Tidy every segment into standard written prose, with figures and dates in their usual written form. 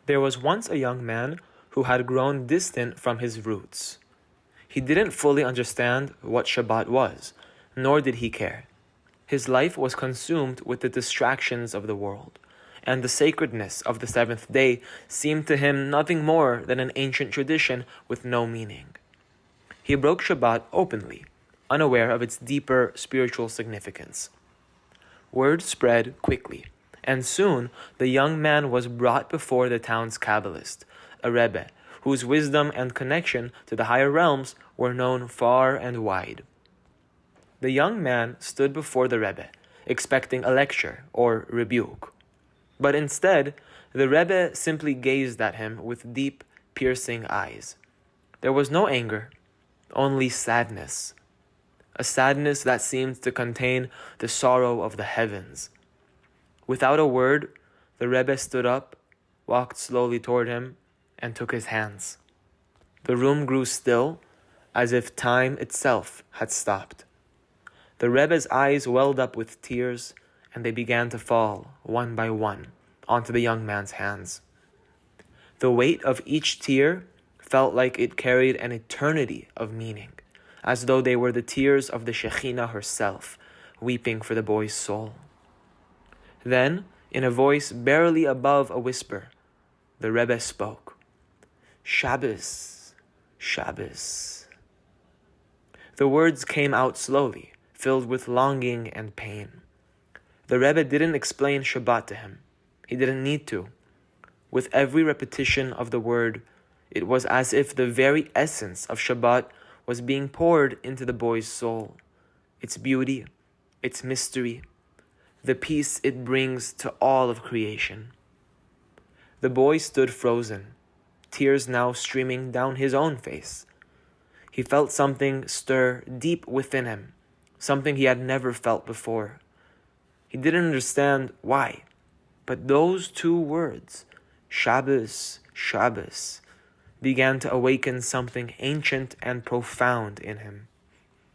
There was once a young man who had grown distant from his roots. He didn't fully understand what Shabbat was, nor did he care. His life was consumed with the distractions of the world, and the sacredness of the seventh day seemed to him nothing more than an ancient tradition with no meaning. He broke Shabbat openly, unaware of its deeper spiritual significance. Word spread quickly, and soon the young man was brought before the town's Kabbalist, a Rebbe, whose wisdom and connection to the higher realms were known far and wide. The young man stood before the Rebbe, expecting a lecture or rebuke. But instead, the Rebbe simply gazed at him with deep, piercing eyes. There was no anger, only sadness. A sadness that seemed to contain the sorrow of the heavens. Without a word, the Rebbe stood up, walked slowly toward him, and took his hands. The room grew still, as if time itself had stopped. The Rebbe's eyes welled up with tears, and they began to fall, one by one, onto the young man's hands. The weight of each tear felt like it carried an eternity of meaning, as though they were the tears of the Shekhinah herself, weeping for the boy's soul. Then, in a voice barely above a whisper, the Rebbe spoke. Shabbos, Shabbos. The words came out slowly, filled with longing and pain. The Rebbe didn't explain Shabbat to him. He didn't need to. With every repetition of the word, it was as if the very essence of Shabbat was being poured into the boy's soul. Its beauty, its mystery, the peace it brings to all of creation. The boy stood frozen, tears now streaming down his own face. He felt something stir deep within him, something he had never felt before. He didn't understand why, but those two words, Shabbos, Shabbos, began to awaken something ancient and profound in him.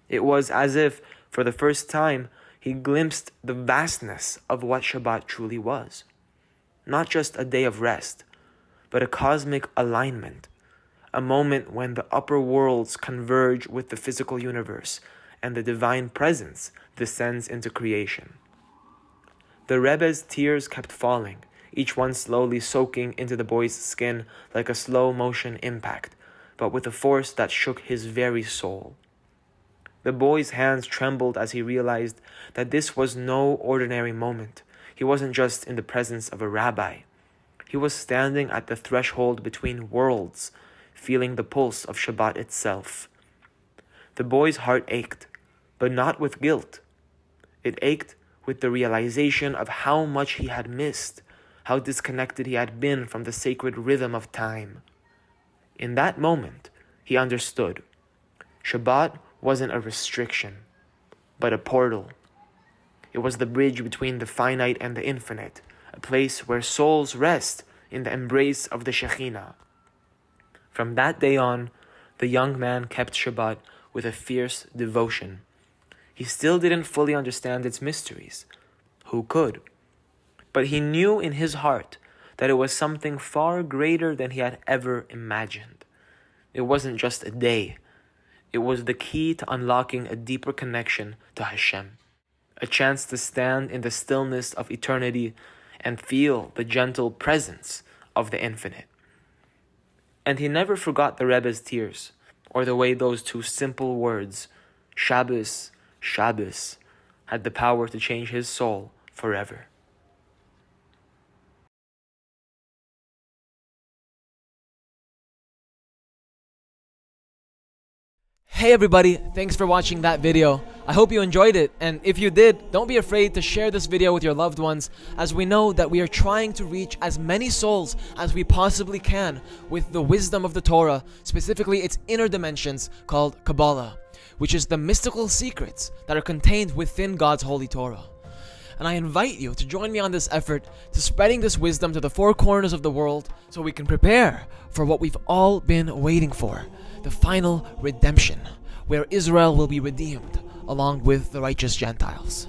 It was as if, for the first time, he glimpsed the vastness of what Shabbat truly was. Not just a day of rest, but a cosmic alignment, a moment when the upper worlds converge with the physical universe and the divine presence descends into creation. The Rebbe's tears kept falling, each one slowly soaking into the boy's skin like a slow-motion impact, but with a force that shook his very soul. The boy's hands trembled as he realized that this was no ordinary moment. He wasn't just in the presence of a rabbi. He was standing at the threshold between worlds, feeling the pulse of Shabbat itself. The boy's heart ached, but not with guilt. It ached with the realization of how much he had missed, how disconnected he had been from the sacred rhythm of time. In that moment, he understood. Shabbat wasn't a restriction, but a portal. It was the bridge between the finite and the infinite, a place where souls rest in the embrace of the Shekhinah. From that day on, the young man kept Shabbat with a fierce devotion. He still didn't fully understand its mysteries. Who could? But he knew in his heart that it was something far greater than he had ever imagined. It wasn't just a day. It was the key to unlocking a deeper connection to Hashem, a chance to stand in the stillness of eternity and feel the gentle presence of the infinite. And he never forgot the Rebbe's tears, or the way those two simple words, Shabbos, Shabbos, had the power to change his soul forever. Hey everybody, thanks for watching that video. I hope you enjoyed it, and if you did, don't be afraid to share this video with your loved ones, as we know that we are trying to reach as many souls as we possibly can with the wisdom of the Torah, specifically its inner dimensions called Kabbalah, which is the mystical secrets that are contained within God's holy Torah. And I invite you to join me on this effort to spreading this wisdom to the four corners of the world so we can prepare for what we've all been waiting for, the final redemption, where Israel will be redeemed along with the righteous Gentiles.